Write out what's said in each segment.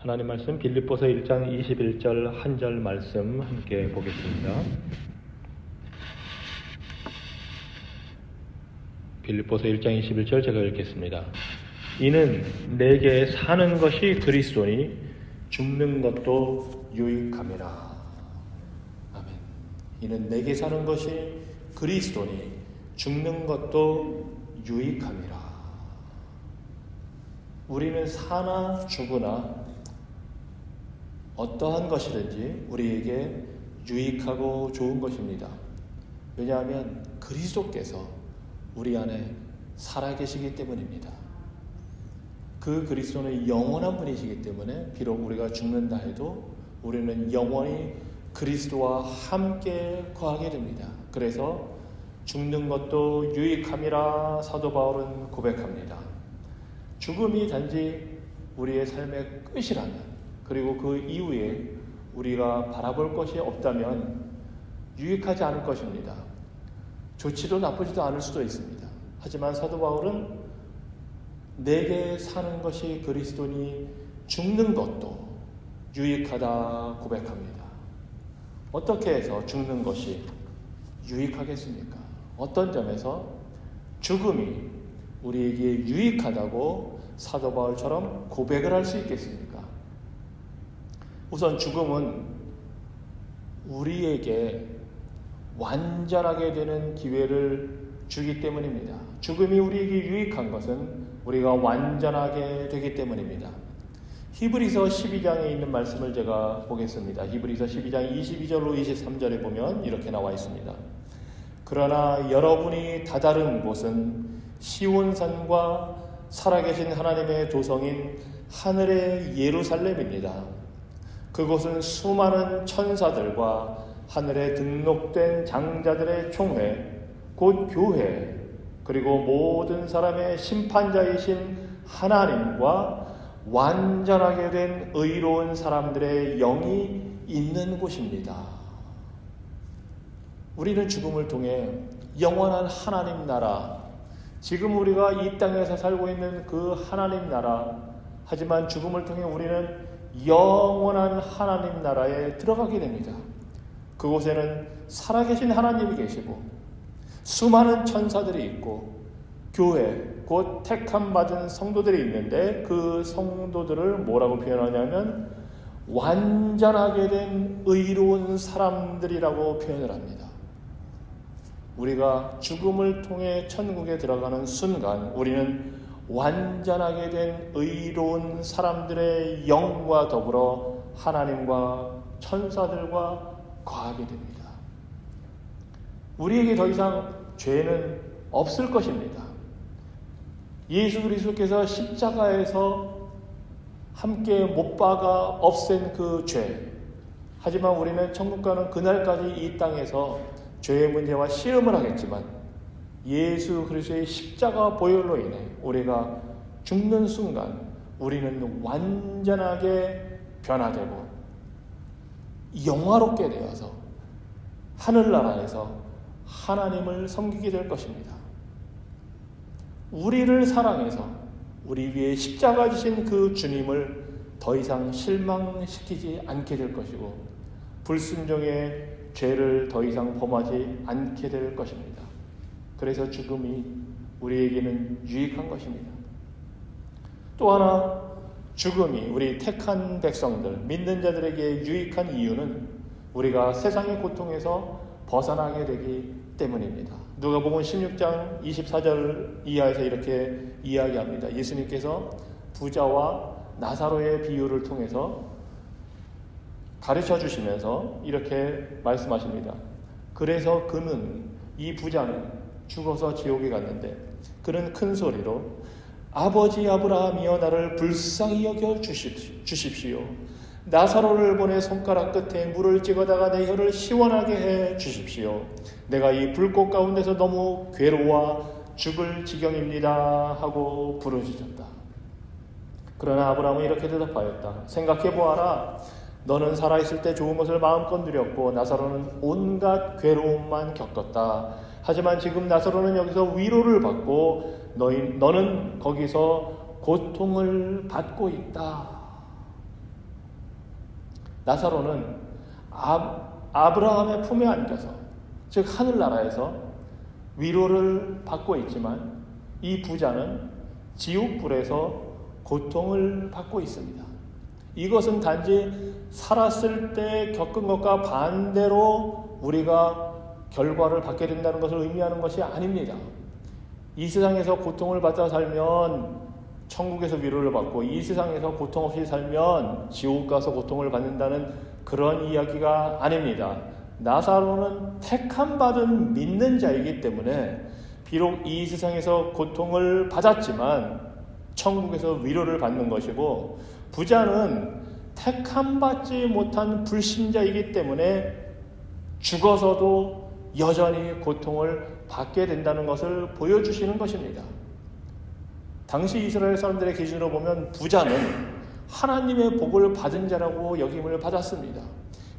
하나님 말씀 빌립보서 1장 21절 한 절 말씀 함께 보겠습니다. 빌립보서 1장 21절 제가 읽겠습니다. 이는 내게 사는 것이 그리스도니 죽는 것도 유익함이라. 아멘. 이는 내게 사는 것이 그리스도니 죽는 것도 유익함이라. 우리는 사나 죽으나 어떠한 것이든지 우리에게 유익하고 좋은 것입니다. 왜냐하면 그리스도께서 우리 안에 살아계시기 때문입니다. 그 그리스도는 영원한 분이시기 때문에 비록 우리가 죽는다 해도 우리는 영원히 그리스도와 함께 거하게 됩니다. 그래서 죽는 것도 유익함이라 사도 바울은 고백합니다. 죽음이 단지 우리의 삶의 끝이라면, 그리고 그 이후에 우리가 바라볼 것이 없다면 유익하지 않을 것입니다. 좋지도 나쁘지도 않을 수도 있습니다. 하지만 사도 바울은 내게 사는 것이 그리스도니 죽는 것도 유익하다 고백합니다. 어떻게 해서 죽는 것이 유익하겠습니까? 어떤 점에서 죽음이 우리에게 유익하다고 사도 바울처럼 고백을 할 수 있겠습니까? 우선 죽음은 우리에게 완전하게 되는 기회를 주기 때문입니다. 죽음이 우리에게 유익한 것은 우리가 완전하게 되기 때문입니다. 히브리서 12장에 있는 말씀을 제가 보겠습니다. 히브리서 12장 22절로 23절에 보면 이렇게 나와 있습니다. 그러나 여러분이 다다른 곳은 시온산과 살아계신 하나님의 도성인 하늘의 예루살렘입니다. 그곳은 수많은 천사들과 하늘에 등록된 장자들의 총회, 곧 교회, 그리고 모든 사람의 심판자이신 하나님과 완전하게 된 의로운 사람들의 영이 있는 곳입니다. 우리는 죽음을 통해 영원한 하나님 나라, 지금 우리가 이 땅에서 살고 있는 그 하나님 나라, 하지만 죽음을 통해 우리는 영원한 하나님 나라에 들어가게 됩니다. 그곳에는 살아계신 하나님이 계시고 수많은 천사들이 있고 교회, 곧 택함 받은 성도들이 있는데 그 성도들을 뭐라고 표현하냐면 완전하게 된 의로운 사람들이라고 표현을 합니다. 우리가 죽음을 통해 천국에 들어가는 순간 우리는 완전하게 된 의로운 사람들의 영과 더불어 하나님과 천사들과 거하게 됩니다. 우리에게 더 이상 죄는 없을 것입니다. 예수 그리스도께서 십자가에서 함께 못 박아 없앤 그 죄. 하지만 우리는 천국 가는 그날까지 이 땅에서 죄의 문제와 씨름을 하겠지만 예수 그리스도의 십자가 보혈로 인해 우리가 죽는 순간 우리는 완전하게 변화되고 영화롭게 되어서 하늘나라에서 하나님을 섬기게 될 것입니다. 우리를 사랑해서 우리 위에 십자가 지신 그 주님을 더 이상 실망시키지 않게 될 것이고 불순종의 죄를 더 이상 범하지 않게 될 것입니다. 그래서 죽음이 우리에게는 유익한 것입니다. 또 하나 죽음이 우리 택한 백성들, 믿는 자들에게 유익한 이유는 우리가 세상의 고통에서 벗어나게 되기 때문입니다. 누가복음 16장 24절 이하에서 이렇게 이야기합니다. 예수님께서 부자와 나사로의 비유를 통해서 가르쳐 주시면서 이렇게 말씀하십니다. 그래서 이 부자는 죽어서 지옥에 갔는데 그는 큰 소리로 아버지 아브라함이여 나를 불쌍히 여겨 주십시오. 나사로를 보내 손가락 끝에 물을 찍어다가 내 혀를 시원하게 해 주십시오. 내가 이 불꽃 가운데서 너무 괴로워 죽을 지경입니다 하고 부르짖었다. 그러나 아브라함은 이렇게 대답하였다. 생각해 보아라. 너는 살아있을 때 좋은 것을 마음껏 누렸고 나사로는 온갖 괴로움만 겪었다. 하지만 지금 나사로는 여기서 위로를 받고 너는 거기서 고통을 받고 있다. 나사로는 아브라함의 품에 안겨서, 즉 하늘나라에서 위로를 받고 있지만 이 부자는 지옥불에서 고통을 받고 있습니다. 이것은 단지 살았을 때 겪은 것과 반대로 우리가 결과를 받게 된다는 것을 의미하는 것이 아닙니다. 이 세상에서 고통을 받아 살면 천국에서 위로를 받고, 이 세상에서 고통 없이 살면 지옥 가서 고통을 받는다는 그런 이야기가 아닙니다. 나사로는 택함 받은 믿는 자이기 때문에 비록 이 세상에서 고통을 받았지만 천국에서 위로를 받는 것이고, 부자는 택함 받지 못한 불신자이기 때문에 죽어서도 여전히 고통을 받게 된다는 것을 보여주시는 것입니다. 당시 이스라엘 사람들의 기준으로 보면 부자는 하나님의 복을 받은 자라고 여김을 받았습니다.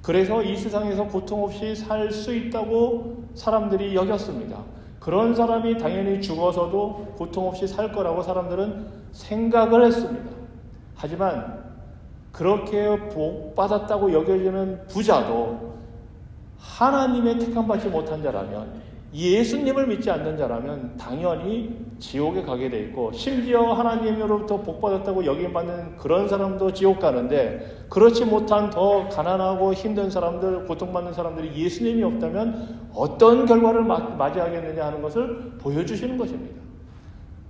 그래서 이 세상에서 고통 없이 살 수 있다고 사람들이 여겼습니다. 그런 사람이 당연히 죽어서도 고통 없이 살 거라고 사람들은 생각을 했습니다. 하지만 그렇게 복 받았다고 여겨지는 부자도 하나님의 택함받지 못한 자라면, 예수님을 믿지 않는 자라면 당연히 지옥에 가게 돼 있고, 심지어 하나님으로부터 복받았다고 여김받는 그런 사람도 지옥 가는데, 그렇지 못한 더 가난하고 힘든 사람들, 고통받는 사람들이 예수님이 없다면 어떤 결과를 맞이하겠느냐 하는 것을 보여주시는 것입니다.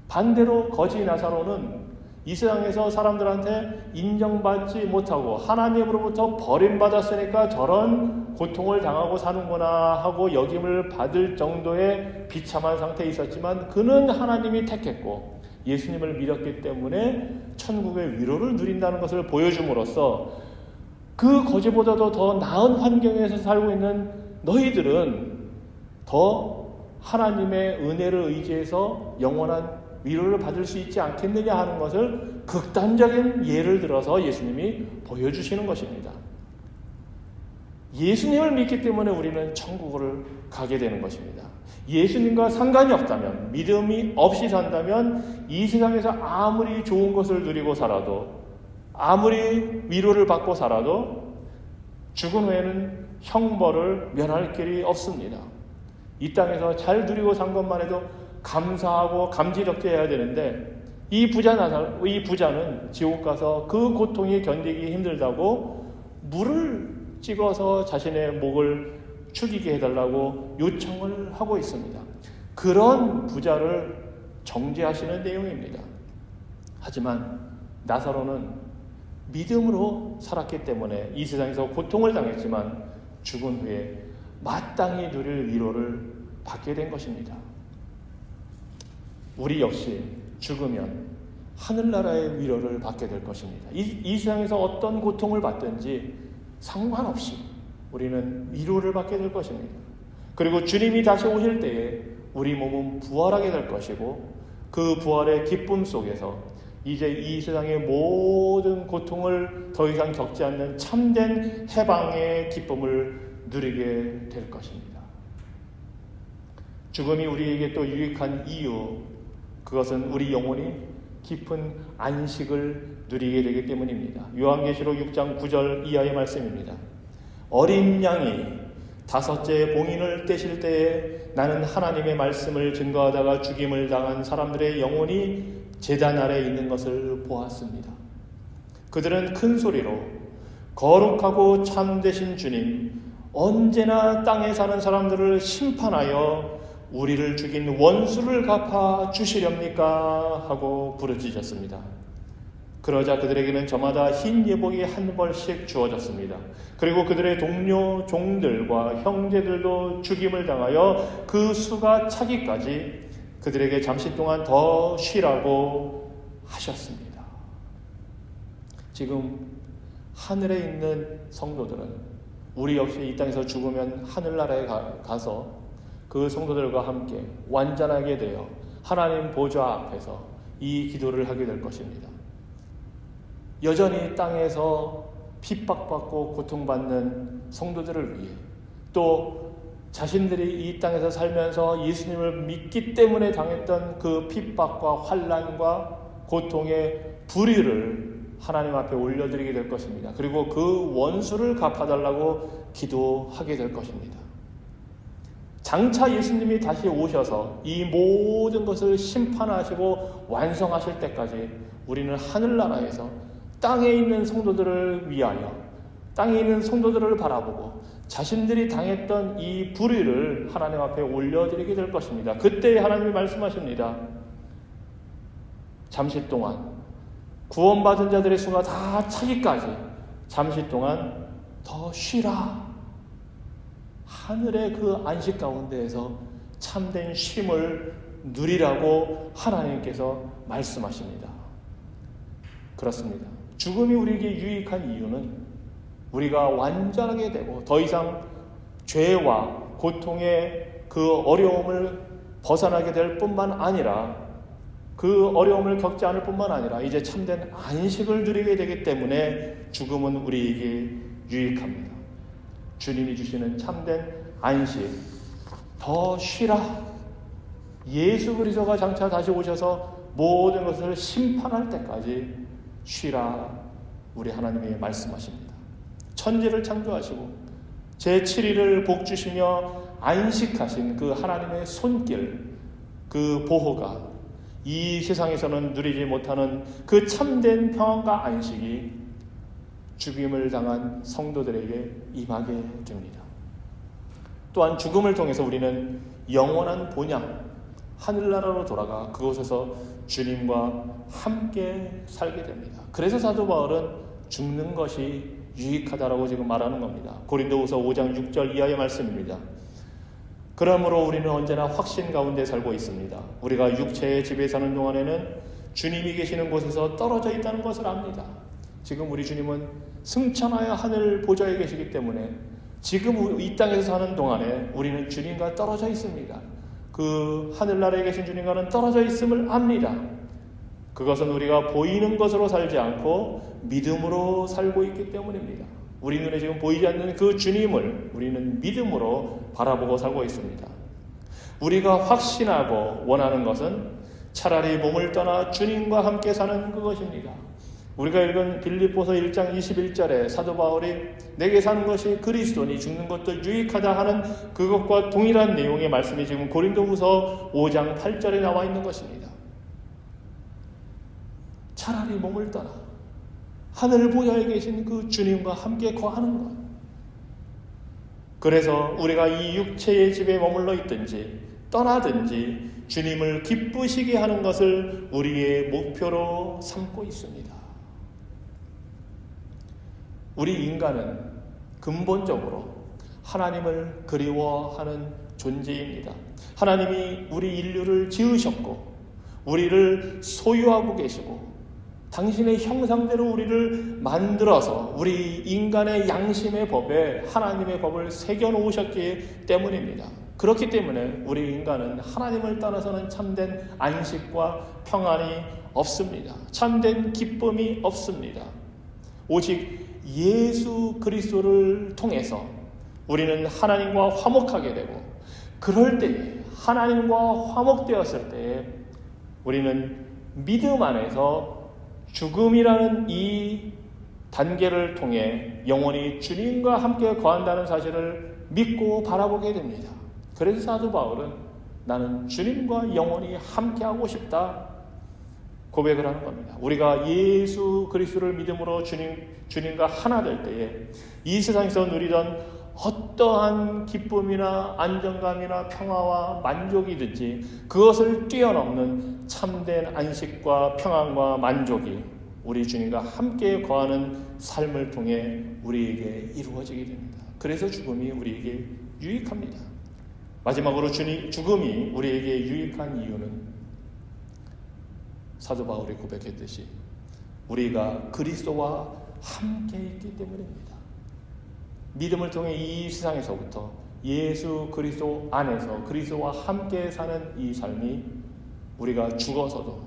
반대로 거지 나사로는 이 세상에서 사람들한테 인정받지 못하고 하나님으로부터 버림받았으니까 저런 고통을 당하고 사는구나 하고 여김을 받을 정도의 비참한 상태에 있었지만, 그는 하나님이 택했고 예수님을 믿었기 때문에 천국의 위로를 누린다는 것을 보여줌으로써, 그 거지보다도 더 나은 환경에서 살고 있는 너희들은 더 하나님의 은혜를 의지해서 영원한 위로를 받을 수 있지 않겠느냐 하는 것을 극단적인 예를 들어서 예수님이 보여주시는 것입니다. 예수님을 믿기 때문에 우리는 천국을 가게 되는 것입니다. 예수님과 상관이 없다면, 믿음이 없이 산다면 이 세상에서 아무리 좋은 것을 누리고 살아도, 아무리 위로를 받고 살아도 죽은 후에는 형벌을 면할 길이 없습니다. 이 땅에서 잘 누리고 산 것만 해도 감사하고 감지덕지 해야 되는데, 이 부자는 지옥 가서 그 고통이 견디기 힘들다고 물을 찍어서 자신의 목을 축이게 해달라고 요청을 하고 있습니다. 그런 부자를 정죄하시는 내용입니다. 하지만 나사로는 믿음으로 살았기 때문에 이 세상에서 고통을 당했지만 죽은 후에 마땅히 누릴 위로를 받게 된 것입니다. 우리 역시 죽으면 하늘나라의 위로를 받게 될 것입니다. 이 세상에서 어떤 고통을 받든지 상관없이 우리는 위로를 받게 될 것입니다. 그리고 주님이 다시 오실 때에 우리 몸은 부활하게 될 것이고, 그 부활의 기쁨 속에서 이제 이 세상의 모든 고통을 더 이상 겪지 않는 참된 해방의 기쁨을 누리게 될 것입니다. 죽음이 우리에게 또 유익한 이유, 그것은 우리 영혼이 깊은 안식을 누리게 되기 때문입니다. 요한계시록 6장 9절 이하의 말씀입니다. 어린 양이 5째 봉인을 떼실 때에 나는 하나님의 말씀을 증거하다가 죽임을 당한 사람들의 영혼이 제단 아래에 있는 것을 보았습니다. 그들은 큰 소리로 거룩하고 참되신 주님, 언제나 땅에 사는 사람들을 심판하여 우리를 죽인 원수를 갚아 주시렵니까? 하고 부르짖었습니다. 그러자 그들에게는 저마다 흰 예복이 한 벌씩 주어졌습니다. 그리고 그들의 동료 종들과 형제들도 죽임을 당하여 그 수가 차기까지 그들에게 잠시 동안 더 쉬라고 하셨습니다. 지금 하늘에 있는 성도들은 우리 역시 이 땅에서 죽으면 하늘나라에 가서 그 성도들과 함께 완전하게 되어 하나님 보좌 앞에서 이 기도를 하게 될 것입니다. 여전히 땅에서 핍박받고 고통받는 성도들을 위해, 또 자신들이 이 땅에서 살면서 예수님을 믿기 때문에 당했던 그 핍박과 환난과 고통의 불의를 하나님 앞에 올려드리게 될 것입니다. 그리고 그 원수를 갚아달라고 기도하게 될 것입니다. 장차 예수님이 다시 오셔서 이 모든 것을 심판하시고 완성하실 때까지 우리는 하늘나라에서 땅에 있는 성도들을 위하여, 땅에 있는 성도들을 바라보고 자신들이 당했던 이 불의를 하나님 앞에 올려드리게 될 것입니다. 그때 하나님이 말씀하십니다. 잠시 동안 구원받은 자들의 수가 다 차기까지 잠시 동안 더 쉬라. 하늘의 그 안식 가운데에서 참된 쉼을 누리라고 하나님께서 말씀하십니다. 그렇습니다. 죽음이 우리에게 유익한 이유는 우리가 완전하게 되고 더 이상 죄와 고통의 그 어려움을 벗어나게 될 뿐만 아니라, 그 어려움을 겪지 않을 뿐만 아니라 이제 참된 안식을 누리게 되기 때문에 죽음은 우리에게 유익합니다. 주님이 주시는 참된 안식, 더 쉬라. 예수 그리스도가 장차 다시 오셔서 모든 것을 심판할 때까지 쉬라. 우리 하나님이 말씀하십니다. 천지를 창조하시고 제7일을 복주시며 안식하신 그 하나님의 손길, 그 보호가 이 세상에서는 누리지 못하는 그 참된 평안과 안식이 죽임을 당한 성도들에게 임하게 됩니다. 또한 죽음을 통해서 우리는 영원한 본향, 하늘나라로 돌아가 그곳에서 주님과 함께 살게 됩니다. 그래서 사도 바울은 죽는 것이 유익하다라고 지금 말하는 겁니다. 고린도후서 5장 6절 이하의 말씀입니다. 그러므로 우리는 언제나 확신 가운데 살고 있습니다. 우리가 육체의 집에 사는 동안에는 주님이 계시는 곳에서 떨어져 있다는 것을 압니다. 지금 우리 주님은 승천하여 하늘 보좌에 계시기 때문에 지금 이 땅에서 사는 동안에 우리는 주님과 떨어져 있습니다. 그 하늘나라에 계신 주님과는 떨어져 있음을 압니다. 그것은 우리가 보이는 것으로 살지 않고 믿음으로 살고 있기 때문입니다. 우리 눈에 지금 보이지 않는 그 주님을 우리는 믿음으로 바라보고 살고 있습니다. 우리가 확신하고 원하는 것은 차라리 몸을 떠나 주님과 함께 사는 그것입니다. 우리가 읽은 빌립보서 1장 21절에 사도 바울이 내게 사는 것이 그리스도니 죽는 것도 유익하다 하는 그것과 동일한 내용의 말씀이 지금 고린도후서 5장 8절에 나와 있는 것입니다. 차라리 몸을 떠나 하늘 보좌에 계신 그 주님과 함께 거하는 것. 그래서 우리가 이 육체의 집에 머물러 있든지 떠나든지 주님을 기쁘시게 하는 것을 우리의 목표로 삼고 있습니다. 우리 인간은 근본적으로 하나님을 그리워하는 존재입니다. 하나님이 우리 인류를 지으셨고 우리를 소유하고 계시고 당신의 형상대로 우리를 만들어서 우리 인간의 양심의 법에 하나님의 법을 새겨놓으셨기 때문입니다. 그렇기 때문에 우리 인간은 하나님을 따라서는 참된 안식과 평안이 없습니다. 참된 기쁨이 없습니다. 오직 예수 그리스도를 통해서 우리는 하나님과 화목하게 되고, 그럴 때에 하나님과 화목되었을 때에 우리는 믿음 안에서 죽음이라는 이 단계를 통해 영원히 주님과 함께 거한다는 사실을 믿고 바라보게 됩니다. 그래서 사도 바울은 나는 주님과 영원히 함께하고 싶다 고백을 하는 겁니다. 우리가 예수 그리스도를 믿음으로 주님과 하나 될 때에 이 세상에서 누리던 어떠한 기쁨이나 안정감이나 평화와 만족이든지 그것을 뛰어넘는 참된 안식과 평안과 만족이 우리 주님과 함께 거하는 삶을 통해 우리에게 이루어지게 됩니다. 그래서 죽음이 우리에게 유익합니다. 마지막으로 죽음이 우리에게 유익한 이유는 사도 바울이 고백했듯이 우리가 그리스도와 함께 있기 때문입니다. 믿음을 통해 이 세상에서부터 예수 그리스도 안에서 그리스도와 함께 사는 이 삶이 우리가 죽어서도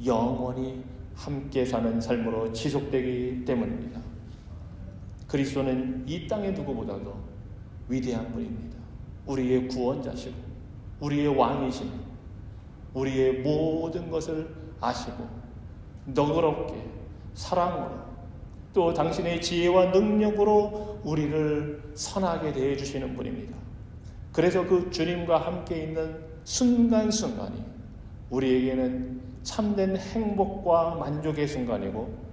영원히 함께 사는 삶으로 지속되기 때문입니다. 그리스도는 이 땅의 누구보다도 위대한 분입니다. 우리의 구원자시고 우리의 왕이시며 우리의 모든 것을 아시고 너그럽게 사랑으로 또 당신의 지혜와 능력으로 우리를 선하게 대해주시는 분입니다. 그래서 그 주님과 함께 있는 순간순간이 우리에게는 참된 행복과 만족의 순간이고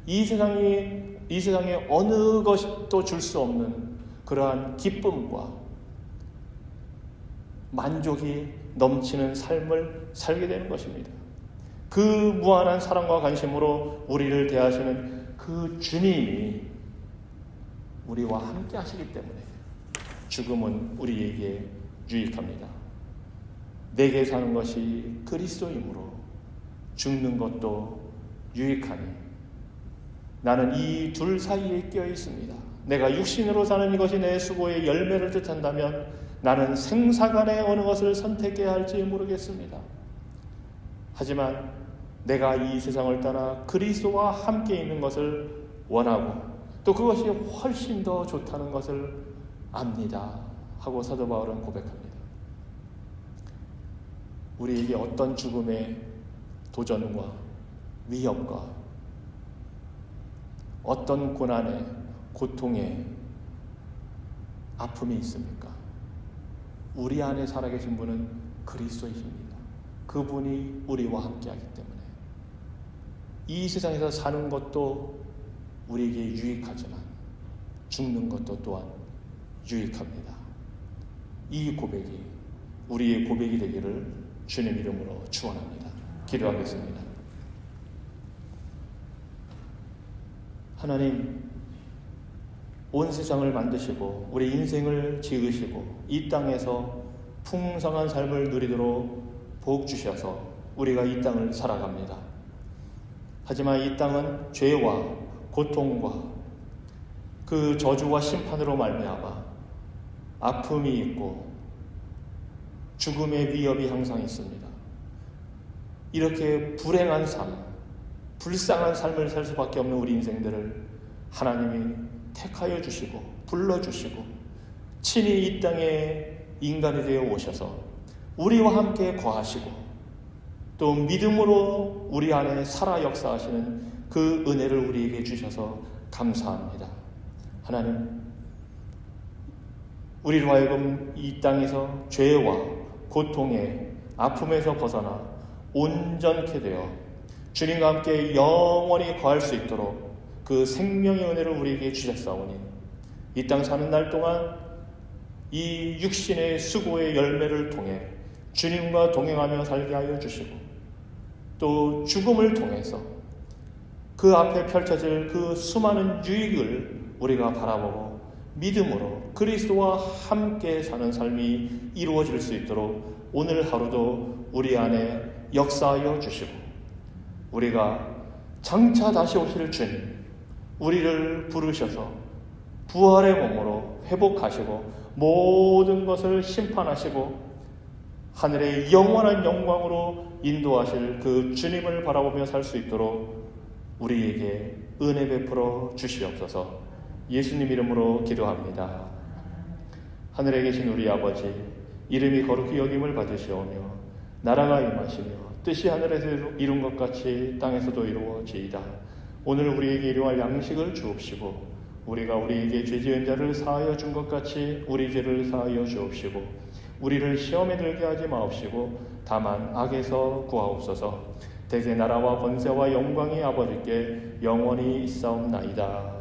이 세상에 어느 것도 줄 수 없는 그러한 기쁨과 만족이 넘치는 삶을 살게 되는 것입니다. 그 무한한 사랑과 관심으로 우리를 대하시는 그 주님이 우리와 함께 하시기 때문에 죽음은 우리에게 유익합니다. 내게 사는 것이 그리스도이므로 죽는 것도 유익하니 나는 이 둘 사이에 끼어 있습니다. 내가 육신으로 사는 이것이 내 수고의 열매를 뜻한다면 나는 생사간에 어느 것을 선택해야 할지 모르겠습니다. 하지만 내가 이 세상을 떠나 그리스도와 함께 있는 것을 원하고 또 그것이 훨씬 더 좋다는 것을 압니다. 하고 사도 바울은 고백합니다. 우리에게 어떤 죽음의 도전과 위협과 어떤 고난의 고통의 아픔이 있습니까? 우리 안에 살아계신 분은 그리스도이십니다. 그분이 우리와 함께하기 때문에 이 세상에서 사는 것도 우리에게 유익하지만 죽는 것도 또한 유익합니다. 이 고백이 우리의 고백이 되기를 주님 이름으로 축원합니다. 기도하겠습니다. 하나님, 온 세상을 만드시고 우리 인생을 지으시고 이 땅에서 풍성한 삶을 누리도록 복 주셔서 우리가 이 땅을 살아갑니다. 하지만 이 땅은 죄와 고통과 그 저주와 심판으로 말미암아 아픔이 있고 죽음의 위협이 항상 있습니다. 이렇게 불행한 삶, 불쌍한 삶을 살 수밖에 없는 우리 인생들을 하나님이 택하여 주시고 불러주시고 친히 이 땅에 인간이 되어 오셔서 우리와 함께 거하시고 또 믿음으로 우리 안에 살아 역사하시는 그 은혜를 우리에게 주셔서 감사합니다. 하나님, 우리로 하여금 이 땅에서 죄와 고통의 아픔에서 벗어나 온전케 되어 주님과 함께 영원히 거할 수 있도록 그 생명의 은혜를 우리에게 주셨사오니 이 땅 사는 날 동안 이 육신의 수고의 열매를 통해 주님과 동행하며 살게 하여 주시고 또 죽음을 통해서 그 앞에 펼쳐질 그 수많은 유익을 우리가 바라보고 믿음으로 그리스도와 함께 사는 삶이 이루어질 수 있도록 오늘 하루도 우리 안에 역사하여 주시고 우리가 장차 다시 오실 주님 우리를 부르셔서 부활의 몸으로 회복하시고 모든 것을 심판하시고 하늘의 영원한 영광으로 인도하실 그 주님을 바라보며 살 수 있도록 우리에게 은혜 베풀어 주시옵소서. 예수님 이름으로 기도합니다. 하늘에 계신 우리 아버지, 이름이 거룩히 여김을 받으시오며 나라가 임하시며 뜻이 하늘에서 이룬 것 같이 땅에서도 이루어지이다. 오늘 우리에게 일용할 양식을 주옵시고 우리가 우리에게 죄 지은 자를 사하여 준 것 같이 우리 죄를 사하여 주옵시고 우리를 시험에 들게 하지 마옵시고 다만 악에서 구하옵소서. 대개 나라와 권세와 영광이 아버지께 영원히 있사옵나이다.